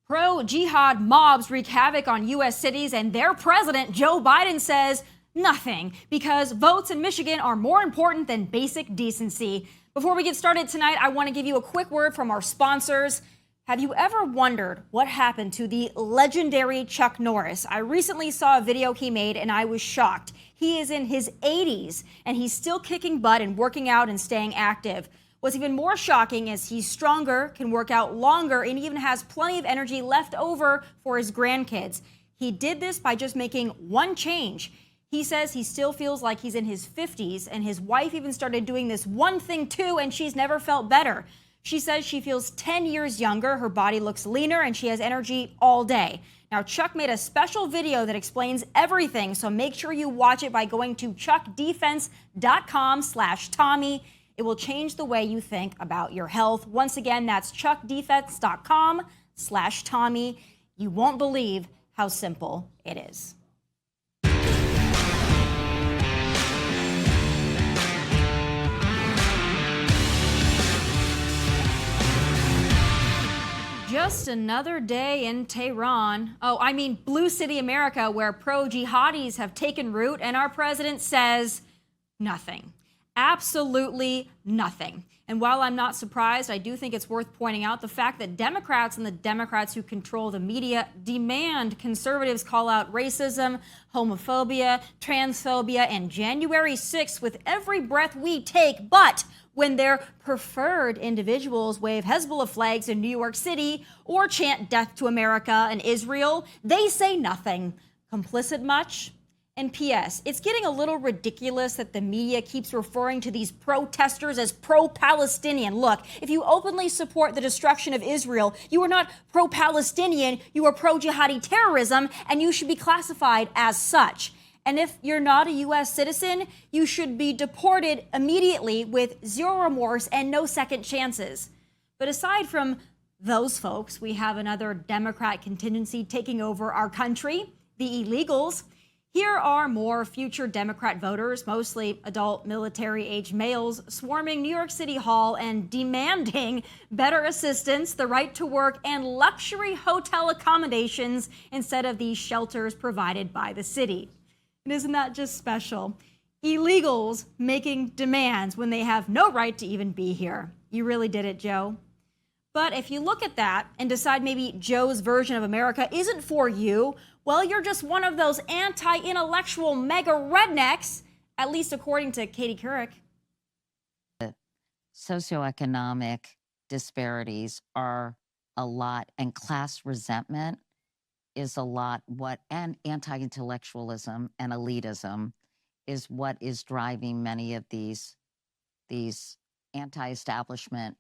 Pro-Jihad mobs wreak havoc on U.S. cities, and their president, Joe Biden, says nothing because votes in Michigan are more important than basic decency. Before we get started tonight, I want to give you a quick word from our sponsors. Have you ever wondered what happened to the legendary Chuck Norris? I recently saw a video he made and I was shocked. He is in his 80s and he's still kicking butt and working out and staying active. What's even more shocking is he's stronger, can work out longer, and even has plenty of energy left over for his grandkids. He did this by just making one change. He says he still feels like he's in his 50s, and his wife even started doing this one thing too, and she's never felt better. She says she feels 10 years younger, her body looks leaner, and she has energy all day. Now, Chuck made a special video that explains everything, so make sure you watch it by going to chuckdefense.com/Tommy. It will change the way you think about your health. Once again, that's chuckdefense.com/Tommy. You won't believe how simple it is. Just another day in Tehran. Blue City, America, where pro-jihadis have taken root, and our president says nothing. Absolutely nothing. And while I'm not surprised, I do think it's worth pointing out the fact that Democrats and the Democrats who control the media demand conservatives call out racism, homophobia, transphobia, and January 6th with every breath we take. But when their preferred individuals wave Hezbollah flags in New York City or chant death to America and Israel, they say nothing. Complicit much? And P.S., it's getting a little ridiculous that the media keeps referring to these protesters as pro-Palestinian. Look, if you openly support the destruction of Israel, you are not pro-Palestinian, you are pro-jihadi terrorism, and you should be classified as such. And if you're not a U.S. citizen, you should be deported immediately with zero remorse and no second chances. But aside from those folks, we have another Democrat contingency taking over our country, the illegals. Here are more future Democrat voters, mostly adult military-age males, swarming New York City Hall and demanding better assistance, the right to work, and luxury hotel accommodations instead of the shelters provided by the city. And isn't that just special? Illegals making demands when they have no right to even be here. You really did it, Joe. But if you look at that and decide maybe Joe's version of America isn't for you, well, you're just one of those anti-intellectual mega rednecks, at least according to Katie Couric. The socioeconomic disparities are a lot, and class resentment is a lot, and anti-intellectualism and elitism is what is driving many of these anti-establishment,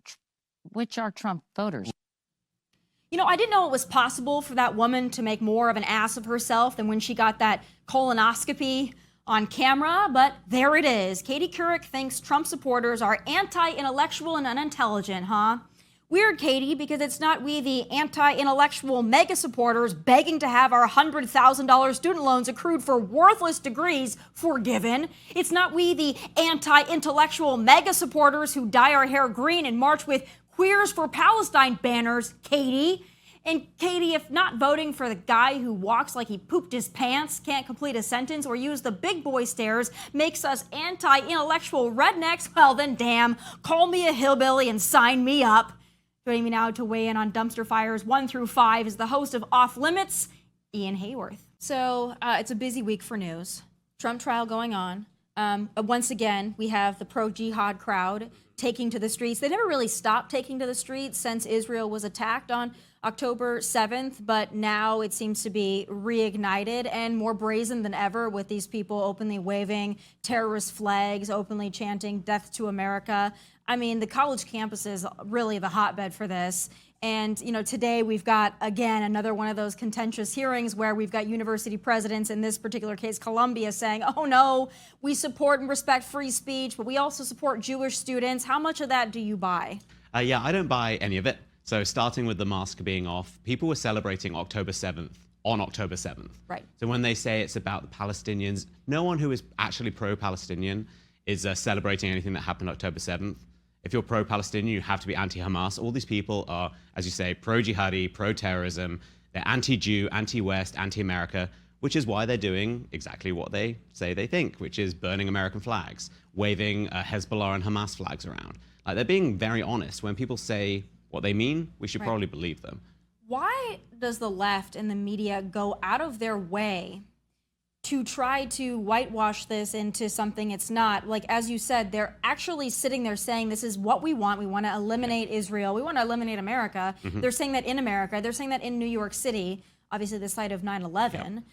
which are Trump voters. You know, I didn't know it was possible for that woman to make more of an ass of herself than when she got that colonoscopy on camera, but there it is. Katie Couric thinks Trump supporters are anti-intellectual and unintelligent, huh? Weird, Katie, because it's not we, the anti-intellectual mega supporters, begging to have our $100,000 student loans accrued for worthless degrees forgiven. It's not we, the anti-intellectual mega supporters who dye our hair green and march with Queers for Palestine banners, Katie. And Katie, if not voting for the guy who walks like he pooped his pants, can't complete a sentence, or use the big boy stairs makes us anti-intellectual rednecks, well then damn, call me a hillbilly and sign me up. Joining me now to weigh in on dumpster fires 1 through 5 is the host of Off Limits, Ian Haworth. So it's a busy week for news. Trump trial going on. Once again, we have the pro-jihad crowd taking to the streets. They never really stopped taking to the streets since Israel was attacked on October 7th, but now it seems to be reignited and more brazen than ever, with these people openly waving terrorist flags, openly chanting death to America. I mean, the college campus is really the hotbed for this. And, you know, today we've got, again, another one of those contentious hearings where we've got university presidents, in this particular case, Columbia, saying, oh, no, we support and respect free speech, but we also support Jewish students. How much of that do you buy? Yeah, I don't buy any of it. So starting with the mask being off, people were celebrating October 7th on October 7th. Right. So when they say it's about the Palestinians, no one who is actually pro-Palestinian is celebrating anything that happened October 7th. If you're pro-Palestinian, you have to be anti-Hamas. All these people are, as you say, pro-jihadi, pro-terrorism. They're anti-Jew, anti-West, anti-America, which is why they're doing exactly what they say they think, which is burning American flags, waving Hezbollah and Hamas flags around. Like, they're being very honest. When people say what they mean, we should probably believe them. Why does the left and the media go out of their way to try to whitewash this into something it's not? Like, as you said, they're actually sitting there saying this is what we want. We want to eliminate Israel. We want to eliminate America. They're saying that in America. They're saying that in New York City, obviously the site of 9/11.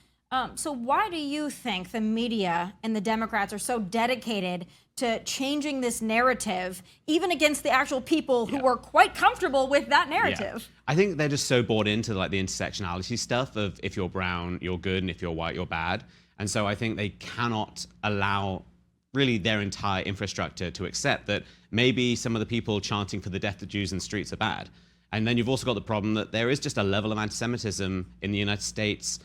So why do you think the media and the Democrats are so dedicated to changing this narrative, even against the actual people who were quite comfortable with that narrative? I think they're just so bought into like the intersectionality stuff of if you're brown, you're good, and if you're white, you're bad. And so I think they cannot allow really their entire infrastructure to accept that maybe some of the people chanting for the death of Jews in the streets are bad. And then you've also got the problem that there is just a level of anti-Semitism in the United States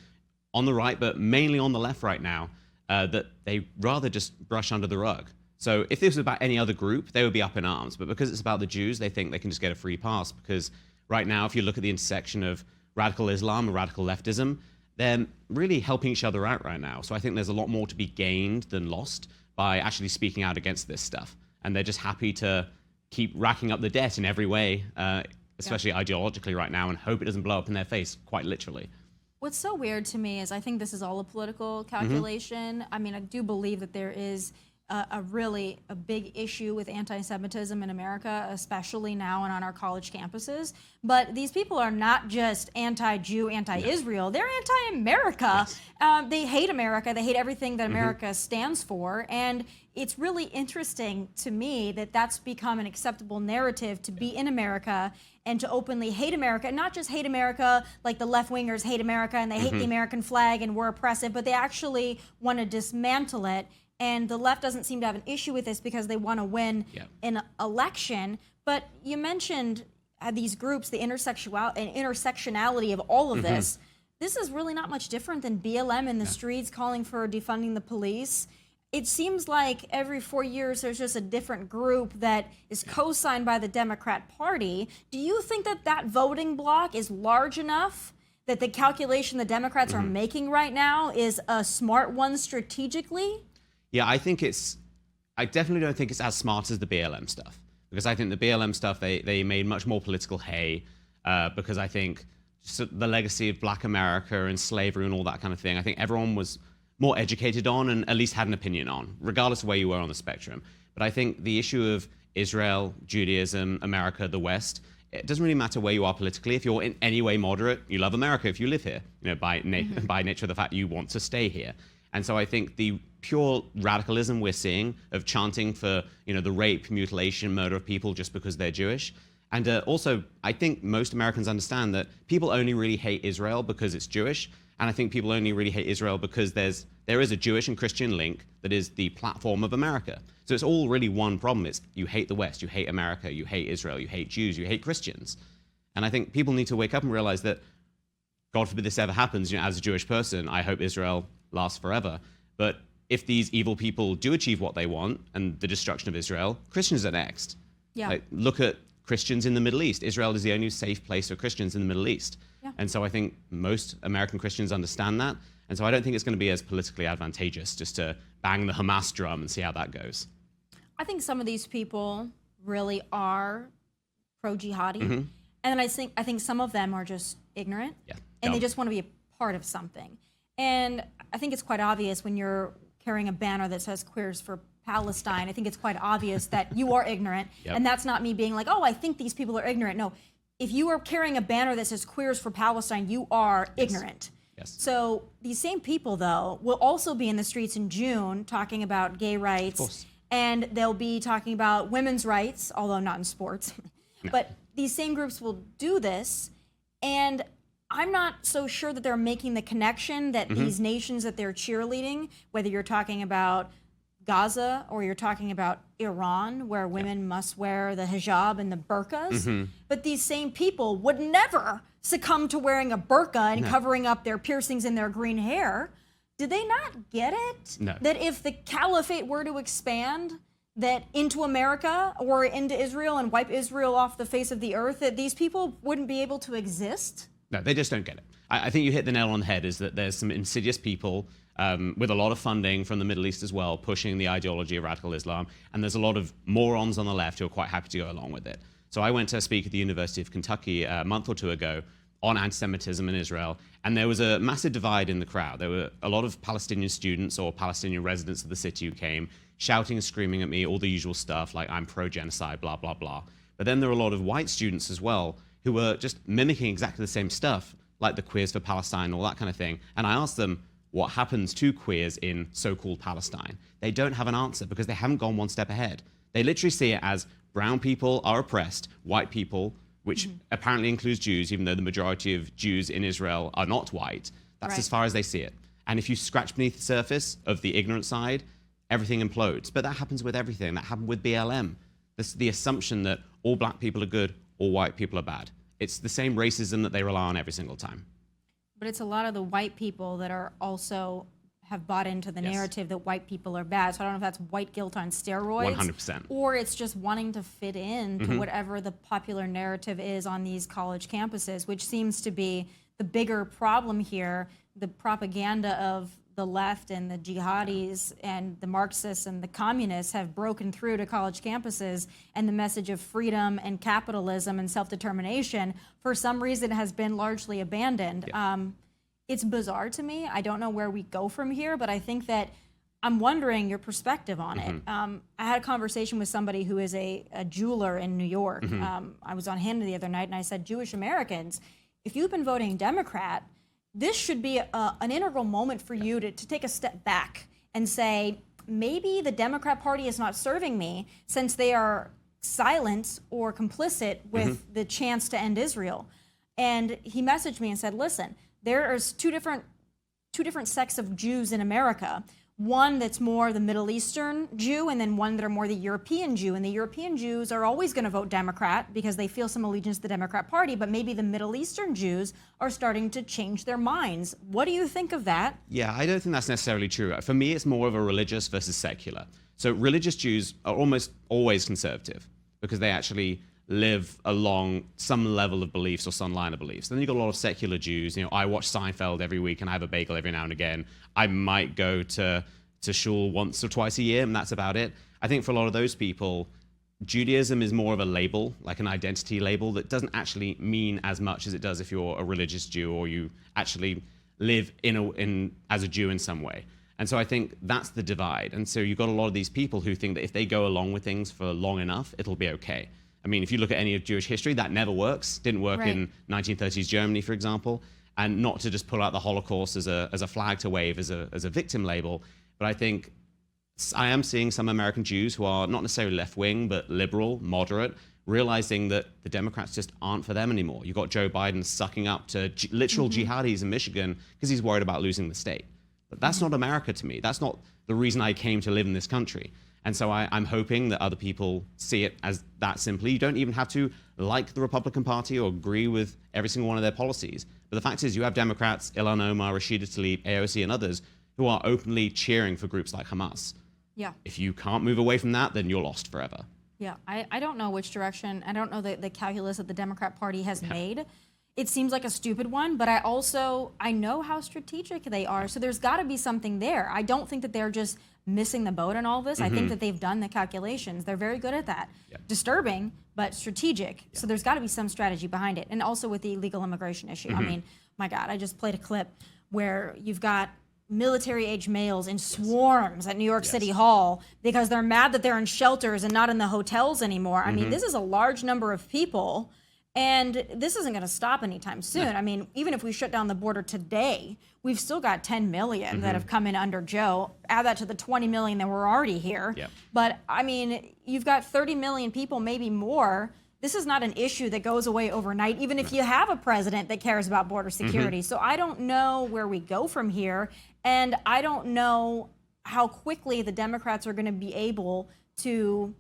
on the right, but mainly on the left right now, that they rather just brush under the rug. So if this was about any other group, they would be up in arms. But because it's about the Jews, they think they can just get a free pass. Because right now, if you look at the intersection of radical Islam and radical leftism, they're really helping each other out right now. So I think there's a lot more to be gained than lost by actually speaking out against this stuff. And they're just happy to keep racking up the debt in every way, especially ideologically right now, and hope it doesn't blow up in their face, quite literally. What's so weird to me is I think this is all a political calculation. I mean, I do believe that there is a really big issue with anti-Semitism in America, especially now and on our college campuses. But these people are not just anti-Jew, anti-Israel. They're anti-America. They hate America. They hate everything that America stands for. And it's really interesting to me that that's become an acceptable narrative to be in America and to openly hate America, and not just hate America like the left-wingers hate America and they hate the American flag and we're oppressive, but they actually want to dismantle it. And the left doesn't seem to have an issue with this because they want to win an election. But you mentioned these groups, the intersectionality of all of this. This is really not much different than BLM in the streets calling for defunding the police. It seems like every 4 years there's just a different group that is co-signed by the Democrat Party. Do you think that that voting bloc is large enough that the calculation the Democrats are making right now is a smart one strategically? Yeah, I definitely don't think it's as smart as the BLM stuff, because I think the BLM stuff, they made much more political hay, because I think the legacy of Black America and slavery and all that kind of thing, I think everyone was more educated on and at least had an opinion on, regardless of where you were on the spectrum. But I think the issue of Israel, Judaism, America, the West, it doesn't really matter where you are politically. If you're in any way moderate, you love America if you live here, by nature of the fact you want to stay here. And so I think the pure radicalism we're seeing of chanting for, the rape, mutilation, murder of people just because they're Jewish. And also, I think most Americans understand that people only really hate Israel because it's Jewish. And I think people only really hate Israel because there is a Jewish and Christian link that is the platform of America. So it's all really one problem. It's you hate the West, you hate America, you hate Israel, you hate Jews, you hate Christians. And I think people need to wake up and realize that, God forbid this ever happens, as a Jewish person, I hope Israel lasts forever. But if these evil people do achieve what they want and the destruction of Israel, Christians are next. Like, look at Christians in the Middle East. Israel is the only safe place for Christians in the Middle East. And so I think most American Christians understand that. And so I don't think it's going to be as politically advantageous just to bang the Hamas drum and see how that goes. I think some of these people really are pro-jihadi. And then I think some of them are just ignorant. And they just want to be a part of something. And I think it's quite obvious when you're carrying a banner that says Queers for Palestine. I think it's quite obvious that you are ignorant. And that's not me being like, oh, I think these people are ignorant. No, if you are carrying a banner that says Queers for Palestine, you are ignorant. So these same people, though, will also be in the streets in June talking about gay rights. And they'll be talking about women's rights, although not in sports. But these same groups will do this. And I'm not so sure that they're making the connection that these nations that they're cheerleading, whether you're talking about Gaza or you're talking about Iran, where women must wear the hijab and the burqas, but these same people would never succumb to wearing a burqa and covering up their piercings in their green hair. Did they not get it? That if the caliphate were to expand, that into America or into Israel and wipe Israel off the face of the earth, that these people wouldn't be able to exist? No, they just don't get it. I think you hit the nail on the head, is that there's some insidious people with a lot of funding from the Middle East as well, pushing the ideology of radical Islam. And there's a lot of morons on the left who are quite happy to go along with it. So I went to speak at the University of Kentucky a month or two ago on anti-Semitism in Israel, and there was a massive divide in the crowd. There were a lot of Palestinian students or Palestinian residents of the city who came, shouting and screaming at me, all the usual stuff, like I'm pro-genocide, blah, blah, blah. But then there were a lot of white students as well who were just mimicking exactly the same stuff, like the Queers for Palestine, all that kind of thing. And I asked them, what happens to queers in so-called Palestine? They don't have an answer because they haven't gone one step ahead. They literally see it as brown people are oppressed, white people, which apparently includes Jews, even though the majority of Jews in Israel are not white. That's as far as they see it. And if you scratch beneath the surface of the ignorant side, everything implodes. But that happens with everything. That happened with BLM. This, the assumption that all black people are good, all white people are bad. It's the same racism that they rely on every single time. But it's a lot of the white people that are also have bought into the narrative that white people are bad. So I don't know if that's white guilt on steroids. 100%. Or it's just wanting to fit in to whatever the popular narrative is on these college campuses, which seems to be the bigger problem here. The propaganda of the left and the jihadis and the Marxists and the communists have broken through to college campuses, and the message of freedom and capitalism and self-determination for some reason has been largely abandoned. It's bizarre to me. I don't know where we go from here, but I think that I'm wondering your perspective on it. I had a conversation with somebody who is a jeweler in New York. I was on hand the other night, and I said, Jewish Americans, if you've been voting Democrat, this should be an integral moment for you to take a step back and say, maybe the Democrat Party is not serving me since they are silent or complicit with the chance to end Israel. And he messaged me and said, listen, there's two different sects of Jews in America. One that's more the Middle Eastern Jew, and then one that are more the European Jew. And the European Jews are always going to vote Democrat because they feel some allegiance to the Democrat Party, but maybe the Middle Eastern Jews are starting to change their minds. What do you think of that? Yeah, I don't think that's necessarily true. For me, it's more of a religious versus secular. So religious Jews are almost always conservative because they actually live along some level of beliefs or some line of beliefs. Then you've got a lot of secular Jews. You know, I watch Seinfeld every week and I have a bagel every now and again. I might go to shul once or twice a year, and that's about it. I think for a lot of those people, Judaism is more of a label, like an identity label, that doesn't actually mean as much as it does if you're a religious Jew or you actually live as a Jew in some way. And so I think that's the divide. And so you've got a lot of these people who think that if they go along with things for long enough, it'll be okay. I mean, if you look at any of Jewish history, that never works. Didn't work in 1930s Germany, for example. And not to just pull out the Holocaust as a flag to wave, as a victim label. But I think I am seeing some American Jews who are not necessarily left-wing, but liberal, moderate, realizing that the Democrats just aren't for them anymore. You've got Joe Biden sucking up to literal jihadis in Michigan because he's worried about losing the state. But that's not America to me. That's not the reason I came to live in this country. And so I'm hoping that other people see it as that simply. You don't even have to like the Republican Party or agree with every single one of their policies. But the fact is, you have Democrats, Ilhan Omar, Rashida Tlaib, AOC, and others who are openly cheering for groups like Hamas. Yeah. If you can't move away from that, then you're lost forever. Yeah, I don't know which direction. I don't know the calculus that the Democrat Party has made. It seems like a stupid one, but I know how strategic they are. So there's got to be something there. I don't think that they're just missing the boat on all this. I think that they've done the calculations. They're very good at that. Disturbing, but strategic. So there's got to be some strategy behind it. And also with the illegal immigration issue. I mean, my God, I just played a clip where you've got military-age males in swarms at New York City Hall because they're mad that they're in shelters and not in the hotels anymore. I mean, this is a large number of people. And this isn't going to stop anytime soon. I mean, even if we shut down the border today, we've still got 10 million that have come in under Joe. Add that to the 20 million that were already here. But, I mean, you've got 30 million people, maybe more. This is not an issue that goes away overnight, even if you have a president that cares about border security. So I don't know where we go from here. And I don't know how quickly the Democrats are going to be able to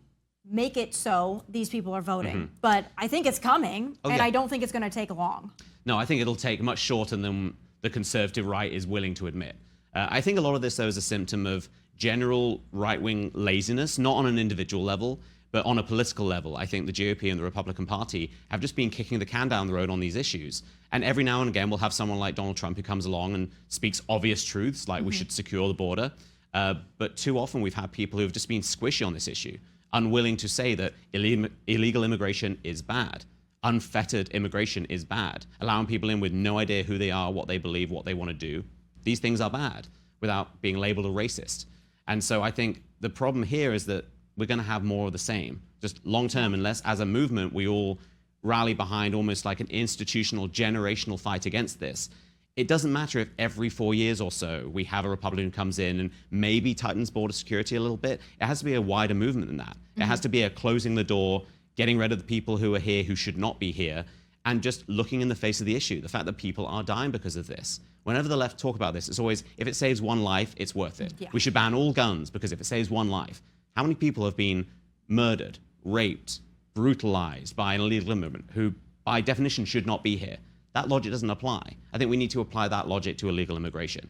make it so these people are voting. But I think it's coming, and I don't think it's going to take long. No, I think it'll take much shorter than the conservative right is willing to admit. I think a lot of this, though, is a symptom of general right-wing laziness, not on an individual level, but on a political level. I think the GOP and the Republican Party have just been kicking the can down the road on these issues. And every now and again, we'll have someone like Donald Trump who comes along and speaks obvious truths, like we should secure the border. But too often we've had people who have just been squishy on this issue, unwilling to say that illegal immigration is bad. Unfettered immigration is bad. Allowing people in with no idea who they are, what they believe, what they want to do. These things are bad without being labeled a racist. And so I think the problem here is that we're going to have more of the same, just long term, unless as a movement we all rally behind almost like an institutional, generational fight against this. It doesn't matter if every 4 years or so we have a Republican who comes in and maybe tightens border security a little bit. It has to be a wider movement than that. It has to be a closing the door, getting rid of the people who are here who should not be here, and just looking in the face of the issue, the fact that people are dying because of this. Whenever the left talk about this, it's always, if it saves one life, it's worth it. Yeah. We should ban all guns because if it saves one life. How many people have been murdered, raped, brutalized by an illegal immigrant who, by definition, should not be here? That logic doesn't apply. I think we need to apply that logic to illegal immigration.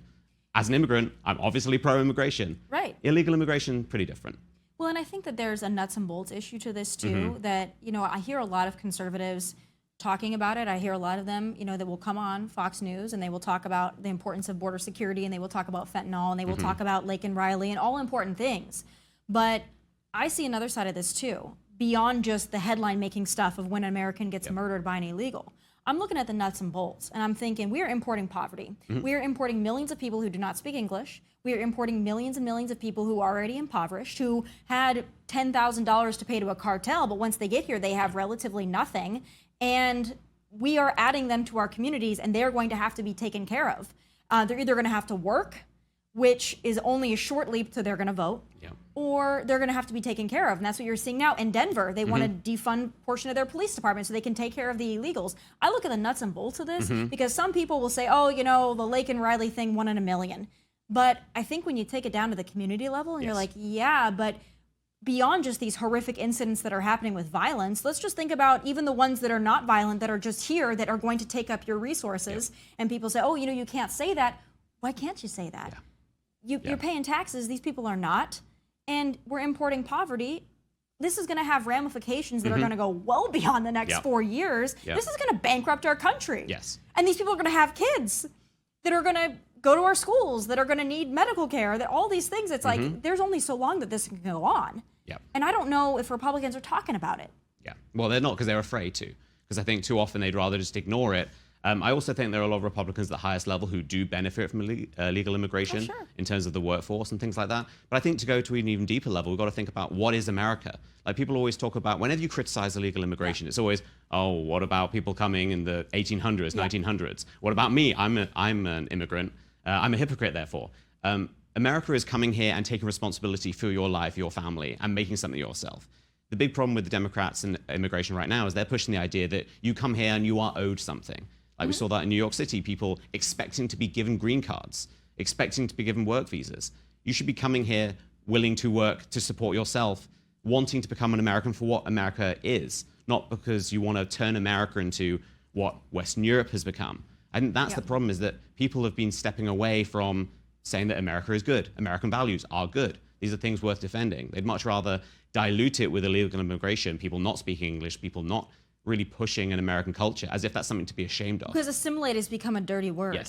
As an immigrant, I'm obviously pro-immigration. Right. Illegal immigration, pretty different. Well, and I think that there's a nuts and bolts issue to this too, that, I hear a lot of conservatives talking about it. I hear a lot of them, that will come on Fox News and they will talk about the importance of border security, and they will talk about fentanyl, and they will talk about Lake and Riley and all important things. But I see another side of this too, beyond just the headline making stuff of when an American gets murdered by an illegal. I'm looking at the nuts and bolts, and I'm thinking, we are importing poverty. We are importing millions of people who do not speak English. We are importing millions and millions of people who are already impoverished, who had $10,000 to pay to a cartel, but once they get here, they have relatively nothing. And we are adding them to our communities, and they're going to have to be taken care of. They're either going to have to work, which is only a short leap to they're going to vote, or they're going to have to be taken care of. And that's what you're seeing now in Denver. They want to defund a portion of their police department so they can take care of the illegals. I look at the nuts and bolts of this because some people will say, oh, the Lake and Riley thing, 1 in a million. But I think when you take it down to the community level and you're like, yeah, but beyond just these horrific incidents that are happening with violence, let's just think about even the ones that are not violent, that are just here, that are going to take up your resources. And people say, oh, you can't say that. Why can't you say that? You're paying taxes. These people are not. And we're importing poverty. This is going to have ramifications that are going to go well beyond the next 4 years. This is going to bankrupt our country. And these people are going to have kids that are going to go to our schools, that are going to need medical care, that all these things. It's like there's only so long that this can go on. And I don't know if Republicans are talking about it. Well, they're not, because they're afraid to. Because I think too often they'd rather just ignore it. I also think there are a lot of Republicans at the highest level who do benefit from legal immigration in terms of the workforce and things like that. But I think to go to an even deeper level, we've got to think about what is America. Like, people always talk about, whenever you criticize illegal immigration, it's always, oh, what about people coming in the 1800s, 1900s? What about me? I'm an immigrant. I'm a hypocrite, therefore. America is coming here and taking responsibility for your life, your family, and making something yourself. The big problem with the Democrats and immigration right now is they're pushing the idea that you come here and you are owed something. Like we saw that in New York City, people expecting to be given green cards, expecting to be given work visas. You should be coming here willing to work to support yourself, wanting to become an American for what America is, not because you want to turn America into what Western Europe has become. I think that's the problem, is that people have been stepping away from saying that America is good. American values are good. These are things worth defending. They'd much rather dilute it with illegal immigration, people not speaking English, people not really pushing an American culture, as if that's something to be ashamed of. Because assimilate has become a dirty word.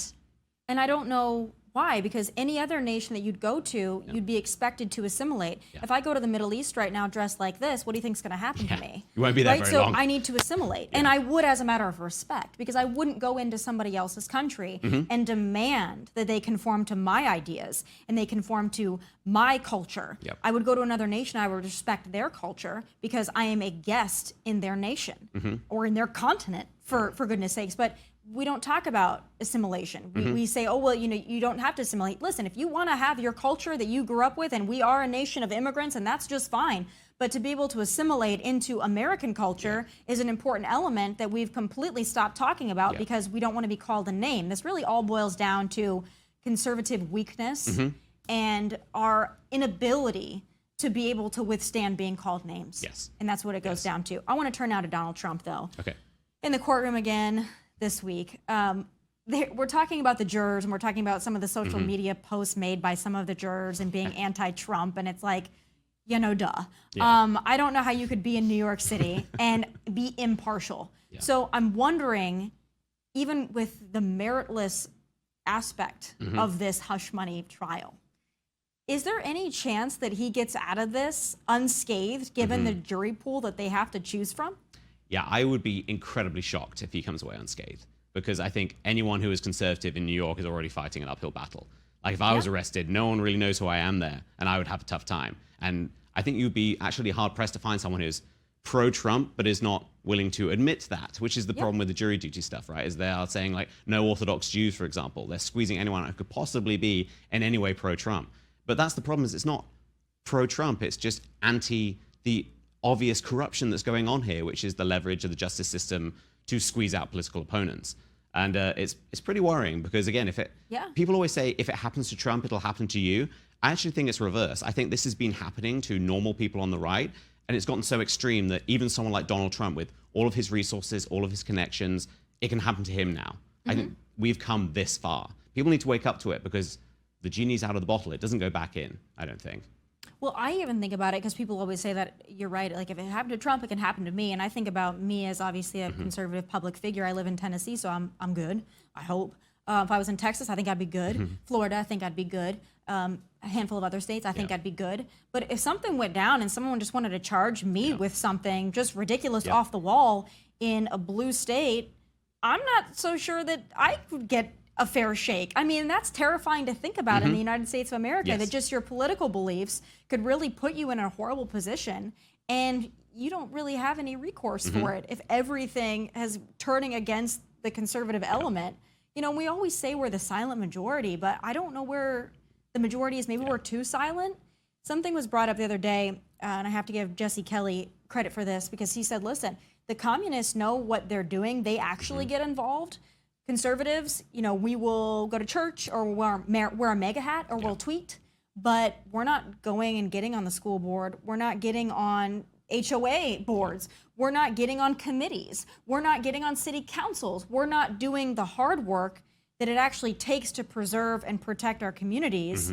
And I don't know why, because any other nation that you'd go to, you'd be expected to assimilate. If I go to the Middle East right now dressed like this, what do you think is going to happen to me? You won't be there very long. So I need to assimilate. And I would, as a matter of respect, because I wouldn't go into somebody else's country and demand that they conform to my ideas and they conform to my culture. I would go to another nation, I would respect their culture because I am a guest in their nation or in their continent, for goodness sakes. But we don't talk about assimilation. We say, oh, well, you don't have to assimilate. Listen, if you want to have your culture that you grew up with, and we are a nation of immigrants, and that's just fine. But to be able to assimilate into American culture is an important element that we've completely stopped talking about because we don't want to be called a name. This really all boils down to conservative weakness and our inability to be able to withstand being called names. And that's what it goes down to. I want to turn now to Donald Trump, though. In the courtroom again this week. we're talking about the jurors, and we're talking about some of the social media posts made by some of the jurors and being anti-Trump, and it's like, duh. Yeah. I don't know how you could be in New York City and be impartial. Yeah. So I'm wondering, even with the meritless aspect of this hush money trial, is there any chance that he gets out of this unscathed, given the jury pool that they have to choose from? Yeah, I would be incredibly shocked if he comes away unscathed, because I think anyone who is conservative in New York is already fighting an uphill battle. Like, if I was arrested, no one really knows who I am there, and I would have a tough time. And I think you'd be actually hard-pressed to find someone who's pro-Trump but is not willing to admit that, which is the problem with the jury duty stuff, right? Is they are saying, like, no Orthodox Jews, for example. They're squeezing anyone who could possibly be in any way pro-Trump. But that's the problem, is it's not pro-Trump, it's just anti the obvious corruption that's going on here, which is the leverage of the justice system to squeeze out political opponents. And it's pretty worrying, because, again, people always say if it happens to Trump, it'll happen to you. I actually think it's reverse. I think this has been happening to normal people on the right, and it's gotten so extreme that even someone like Donald Trump, with all of his resources, all of his connections, it can happen to him now. I think we've come this far. People need to wake up to it, because the genie's out of the bottle. It doesn't go back in, I don't think. Well, I even think about it, because people always say that you're right. Like, if it happened to Trump, it can happen to me. And I think about me as obviously a conservative public figure. I live in Tennessee, so I'm good, I hope. If I was in Texas, I think I'd be good. Florida, I think I'd be good. A handful of other states, I think I'd be good. But if something went down and someone just wanted to charge me with something just ridiculous off the wall in a blue state, I'm not so sure that I would get a fair shake. I mean, that's terrifying to think about in the United States of America, that just your political beliefs could really put you in a horrible position, and you don't really have any recourse for it if everything is turning against the conservative element. We always say we're the silent majority, but I don't know where the majority is. Maybe we're too silent. Something was brought up the other day, and I have to give Jesse Kelly credit for this, because he said, listen, the communists know what they're doing. They actually get involved. Conservatives, we will go to church, or wear a MAGA hat, or we'll tweet, but we're not going and getting on the school board. We're not getting on HOA boards. We're not getting on committees. We're not getting on city councils. We're not doing the hard work that it actually takes to preserve and protect our communities.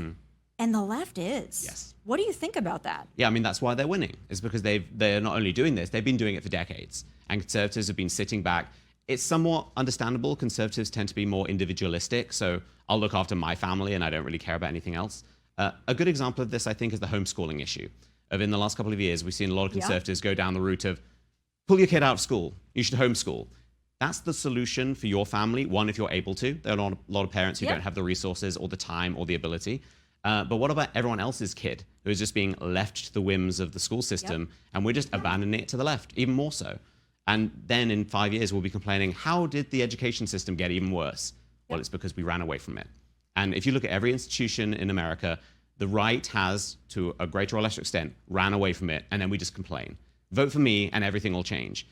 And the left is. Yes. What do you think about that? Yeah, I mean, that's why they're winning. It's because they're not only doing this, they've been doing it for decades. And conservatives have been sitting back. It's somewhat understandable. Conservatives tend to be more individualistic. So I'll look after my family and I don't really care about anything else. A good example of this, I think, is the homeschooling issue. In the last couple of years, we've seen a lot of conservatives go down the route of pull your kid out of school. You should homeschool. That's the solution for your family. One, if you're able to. There are a lot of parents who don't have the resources or the time or the ability. But what about everyone else's kid who is just being left to the whims of the school system, and we're just abandoning it to the left, even more so? And then in 5 years, we'll be complaining, how did the education system get even worse? Well, it's because we ran away from it. And if you look at every institution in America, the right has, to a greater or lesser extent, ran away from it, and then we just complain. Vote for me and everything will change.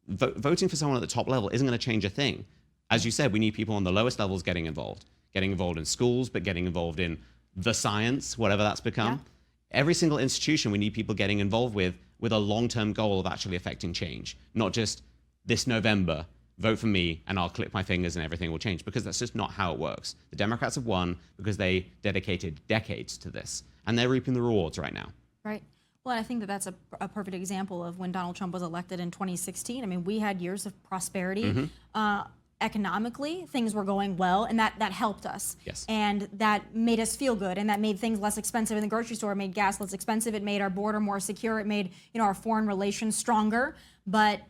Voting for someone at the top level isn't going to change a thing. As you said, we need people on the lowest levels getting involved in schools, but getting involved in the science, whatever that's become. Every single institution we need people getting involved with a long-term goal of actually affecting change, not just this November, vote for me and I'll click my fingers and everything will change, because that's just not how it works. The Democrats have won because they dedicated decades to this, and they're reaping the rewards right now. Right. Well, I think that that's a perfect example of when Donald Trump was elected in 2016. I mean, we had years of prosperity. Economically, things were going well, and that helped us. Yes. And that made us feel good, and that made things less expensive in the grocery store. It made gas less expensive. It made our border more secure. It made our foreign relations stronger. But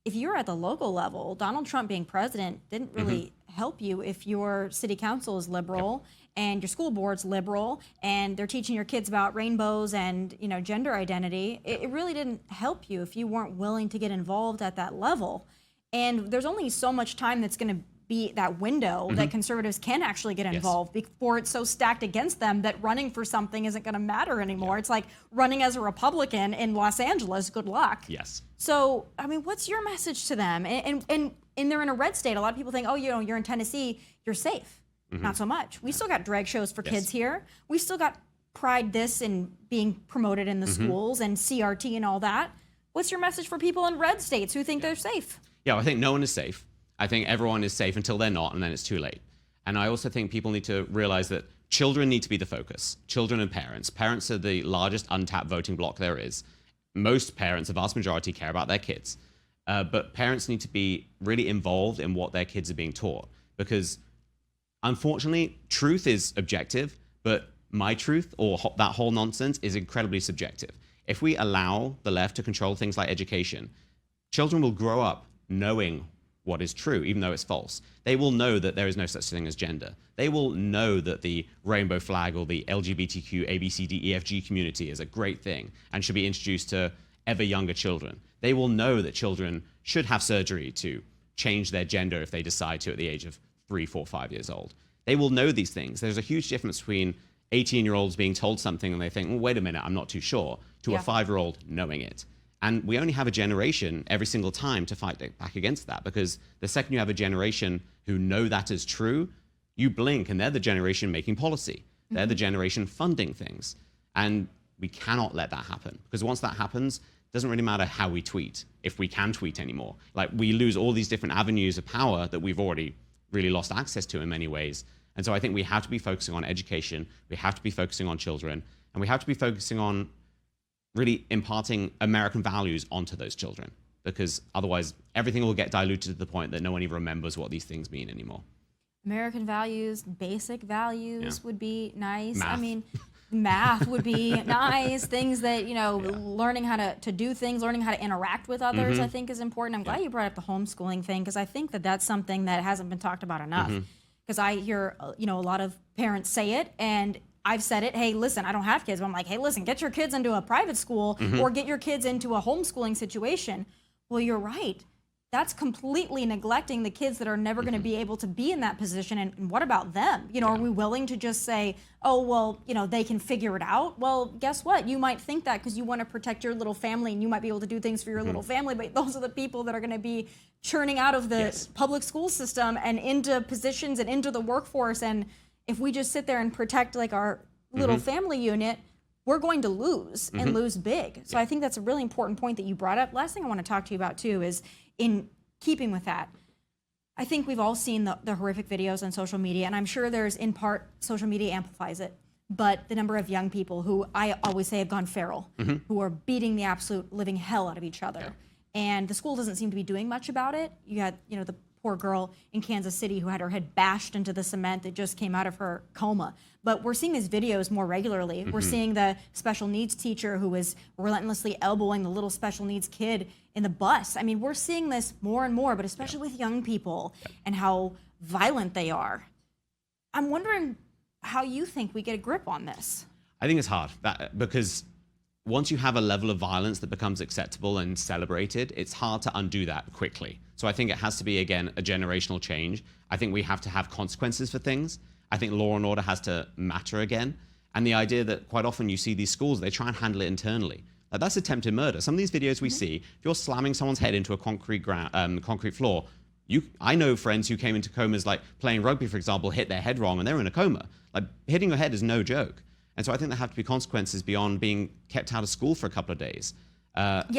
if you're at the local level, Donald Trump being president didn't really help you if your city council is liberal and your school board's liberal and they're teaching your kids about rainbows and gender identity. It really didn't help you if you weren't willing to get involved at that level. And there's only so much time that's going to be that window that conservatives can actually get involved before it's so stacked against them that running for something isn't going to matter anymore. It's like running as a Republican in Los Angeles. Good luck. Yes. So, I mean, what's your message to them? And they're in a red state. A lot of people think, oh, you're in Tennessee, you're safe. Not so much. We still got drag shows for kids here. We still got Pride this and being promoted in the schools and CRT and all that. What's your message for people in red states who think they're safe? Yeah, I think no one is safe. I think everyone is safe until they're not, and then it's too late. And I also think people need to realize that children need to be the focus. Children and parents. Parents are the largest untapped voting bloc there is. Most parents, the vast majority, care about their kids. But parents need to be really involved in what their kids are being taught. Because unfortunately, truth is objective, but my truth or that whole nonsense is incredibly subjective. If we allow the left to control things like education, children will grow up knowing what is true, even though it's false. They will know that there is no such thing as gender. They will know that the rainbow flag or the LGBTQ ABCDEFG community is a great thing and should be introduced to ever younger children. They will know that children should have surgery to change their gender if they decide to at the age of 3, 4, 5 years old. They will know these things. There's a huge difference between 18-year-olds being told something and they think, well, wait a minute, I'm not too sure, to a 5-year-old knowing it. And we only have a generation every single time to fight back against that, because the second you have a generation who know that is true, you blink and they're the generation making policy. They're the generation funding things. And we cannot let that happen, because once that happens, it doesn't really matter how we tweet, if we can tweet anymore. Like, we lose all these different avenues of power that we've already really lost access to in many ways. And so I think we have to be focusing on education, we have to be focusing on children, and we have to be focusing on really imparting American values onto those children, because otherwise everything will get diluted to the point that no one even remembers what these things mean anymore. American values, basic values would be nice. Math. I mean, math would be nice. Things that, you know, learning how to do things, learning how to interact with others, I think is important. I'm glad you brought up the homeschooling thing, because I think that that's something that hasn't been talked about enough. Because I hear, you know, a lot of parents say it, and I've said it, hey, listen, I don't have kids, but I'm like, hey, listen, get your kids into a private school or get your kids into a homeschooling situation. Well, you're right. That's completely neglecting the kids that are never going to be able to be in that position. And what about them? You know, are we willing to just say, oh, well, you know, they can figure it out? Well, guess what? You might think that because you want to protect your little family and you might be able to do things for your little family, but those are the people that are going to be churning out of the public school system and into positions and into the workforce. And if we just sit there and protect like our little family unit, we're going to lose and lose big. So I think that's a really important point that you brought up. Last thing I want to talk to you about too is, in keeping with that, I think we've all seen the horrific videos on social media, and I'm sure there's, in part, social media amplifies it, but the number of young people who I always say have gone feral, who are beating the absolute living hell out of each other. And the school doesn't seem to be doing much about it. You had, you know, the poor girl in Kansas City who had her head bashed into the cement that just came out of her coma. But we're seeing these videos more regularly. We're seeing the special needs teacher who was relentlessly elbowing the little special needs kid in the bus. I mean, we're seeing this more and more, but especially with young people and how violent they are. I'm wondering how you think we get a grip on this. I think it's hard, because once you have a level of violence that becomes acceptable and celebrated, it's hard to undo that quickly. So I think it has to be, again, a generational change. I think we have to have consequences for things. I think law and order has to matter again. And the idea that quite often you see these schools, they try and handle it internally. Like, that's attempted murder. Some of these videos we see, if you're slamming someone's head into a concrete floor, I know friends who came into comas, like playing rugby, for example, hit their head wrong and they're in a coma. Like, hitting your head is no joke. And so I think there have to be consequences beyond being kept out of school for a couple of days.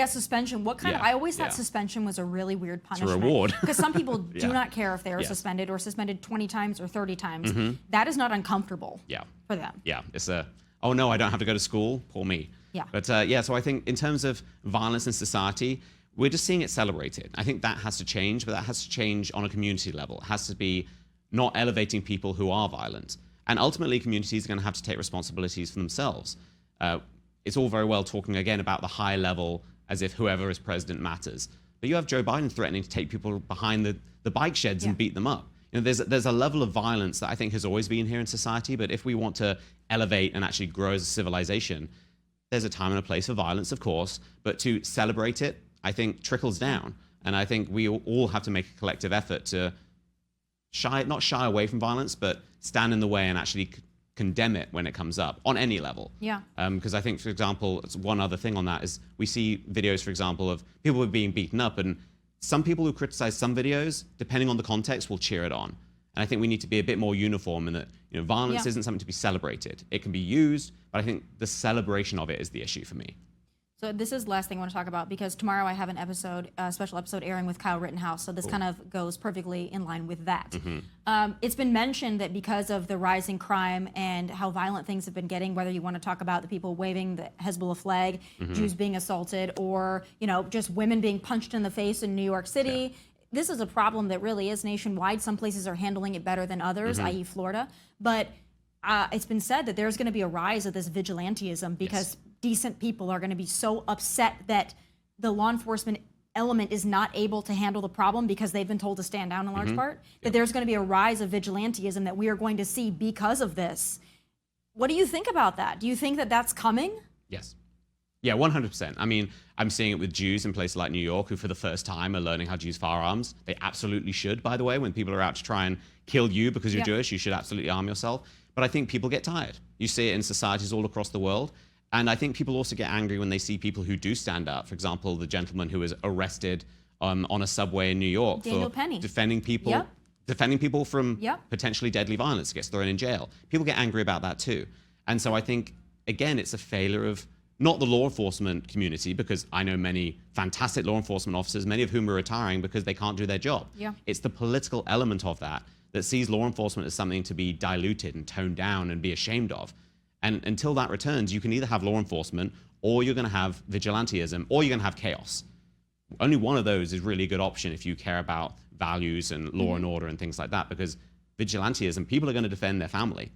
Suspension. What kind of? I always thought suspension was a really weird punishment. It's a reward. Because some people do not care if they are suspended or suspended 20 times or 30 times. That is not uncomfortable for them. Yeah, it's oh no, I don't have to go to school, poor me. Yeah. But so I think in terms of violence in society, we're just seeing it celebrated. I think that has to change, but that has to change on a community level. It has to be not elevating people who are violent. And ultimately, communities are going to have to take responsibilities for themselves. It's all very well talking again about the high level as if whoever is president matters. But you have Joe Biden threatening to take people behind the bike sheds and beat them up. You know, there's a level of violence that I think has always been here in society. But if we want to elevate and actually grow as a civilization, there's a time and a place for violence, of course. But to celebrate it, I think trickles down. And I think we all have to make a collective effort to not shy away from violence, but stand in the way and actually condemn it when it comes up on any level. Yeah. Because I think, for example, one other thing on that is we see videos, for example, of people being beaten up, and some people who criticize some videos, depending on the context, will cheer it on. And I think we need to be a bit more uniform in that, you know, violence isn't something to be celebrated. It can be used, but I think the celebration of it is the issue for me. So this is the last thing I want to talk about, because tomorrow I have an episode, a special episode airing with Kyle Rittenhouse. So this kind of goes perfectly in line with that. It's been mentioned that because of the rising crime and how violent things have been getting, whether you want to talk about the people waving the Hezbollah flag, Jews being assaulted, or just women being punched in the face in New York City. This is a problem that really is nationwide. Some places are handling it better than others, i.e. Florida. But it's been said that there's going to be a rise of this vigilantism because decent people are going to be so upset that the law enforcement element is not able to handle the problem because they've been told to stand down in large part, that there's going to be a rise of vigilantism that we are going to see because of this. What do you think about that? Do you think that that's coming? Yes. Yeah, 100%. I mean, I'm seeing it with Jews in places like New York who for the first time are learning how to use firearms. They absolutely should, by the way. When people are out to try and kill you because you're Jewish, you should absolutely arm yourself. But I think people get tired. You see it in societies all across the world. And I think people also get angry when they see people who do stand up. For example, the gentleman who was arrested on a subway in New York Daniel for Penny. defending people from potentially deadly violence, gets thrown in jail. People get angry about that too. And so I think, again, it's a failure of not the law enforcement community, because I know many fantastic law enforcement officers, many of whom are retiring because they can't do their job. It's the political element of that sees law enforcement as something to be diluted and toned down and be ashamed of. And until that returns, you can either have law enforcement, or you're going to have vigilantism, or you're going to have chaos. Only one of those is really a good option if you care about values and law and order and things like that, because vigilantism, people are going to defend their family.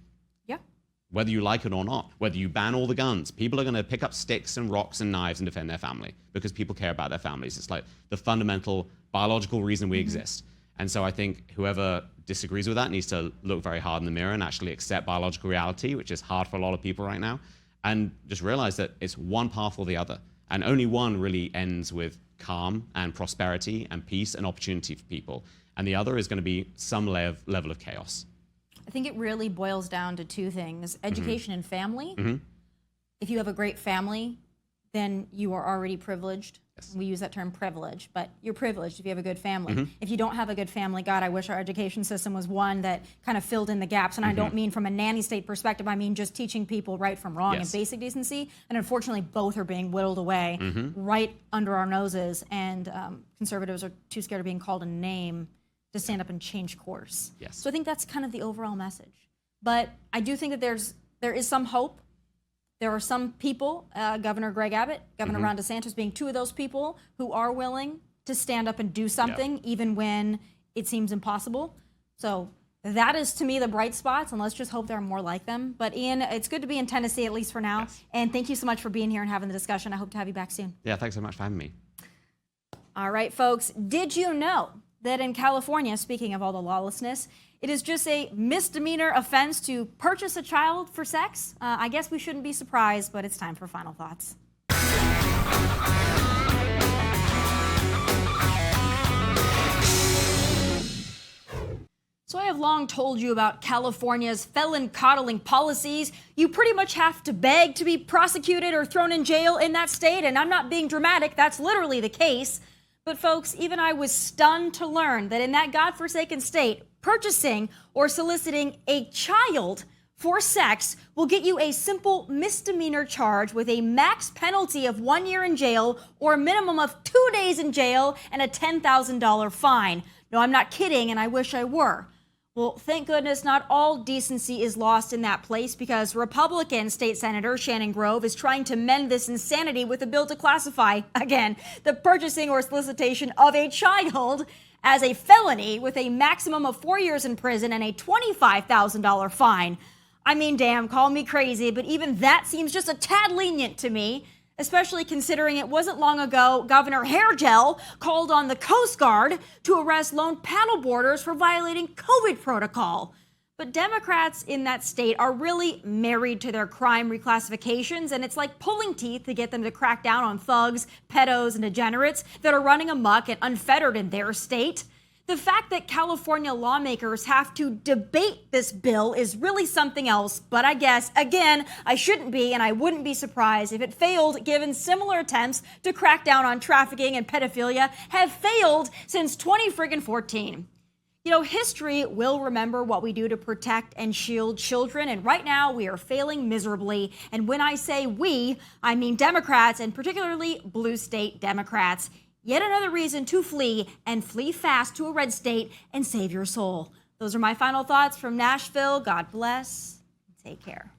Whether you like it or not, whether you ban all the guns, people are going to pick up sticks and rocks and knives and defend their family because people care about their families. It's like the fundamental biological reason we exist. And so I think whoever disagrees with that needs to look very hard in the mirror and actually accept biological reality, which is hard for a lot of people right now, and just realize that it's one path or the other. And only one really ends with calm and prosperity and peace and opportunity for people. And the other is going to be some level of chaos. I think it really boils down to two things: education and family. If you have a great family, then you are already privileged. We use that term privilege, but you're privileged if you have a good family. If you don't have a good family, God, I wish our education system was one that kind of filled in the gaps. And I don't mean from a nanny state perspective, I mean just teaching people right from wrong and basic decency. And unfortunately, both are being whittled away right under our noses. And conservatives are too scared of being called a name to stand up and change course. So I think that's kind of the overall message. But I do think that there is some hope. There are some people, Governor Greg Abbott, Governor Ron DeSantis being two of those people who are willing to stand up and do something even when it seems impossible. So that is, to me, the bright spots, and let's just hope there are more like them. But Ian, it's good to be in Tennessee, at least for now. And thank you so much for being here and having the discussion. I hope to have you back soon. Yeah, thanks so much for having me. All right, folks, did you know that in California, speaking of all the lawlessness, it is just a misdemeanor offense to purchase a child for sex? I guess we shouldn't be surprised, but it's time for final thoughts. So I have long told you about California's felon coddling policies. You pretty much have to beg to be prosecuted or thrown in jail in that state, and I'm not being dramatic, that's literally the case. But folks, even I was stunned to learn that in that godforsaken state, purchasing or soliciting a child for sex will get you a simple misdemeanor charge with a max penalty of 1 year in jail or a minimum of 2 days in jail and a $10,000 fine. No, I'm not kidding, and I wish I were. Well, thank goodness not all decency is lost in that place, because Republican State Senator Shannon Grove is trying to mend this insanity with a bill to classify, again, the purchasing or solicitation of a child as a felony with a maximum of 4 years in prison and a $25,000 fine. I mean, damn, call me crazy, but even that seems just a tad lenient to me, especially considering it wasn't long ago Governor Hairgel called on the Coast Guard to arrest lone paddleboarders for violating COVID protocol. But Democrats in that state are really married to their crime reclassifications, and it's like pulling teeth to get them to crack down on thugs, pedos, and degenerates that are running amok and unfettered in their state. The fact that California lawmakers have to debate this bill is really something else, but I guess, again, I shouldn't be, and I wouldn't be surprised if it failed, given similar attempts to crack down on trafficking and pedophilia have failed since 2014. You know, history will remember what we do to protect and shield children, and right now we are failing miserably. And when I say we, I mean Democrats, and particularly blue state Democrats. Yet another reason to flee, and flee fast to a red state and save your soul. Those are my final thoughts from Nashville. God bless. Take care.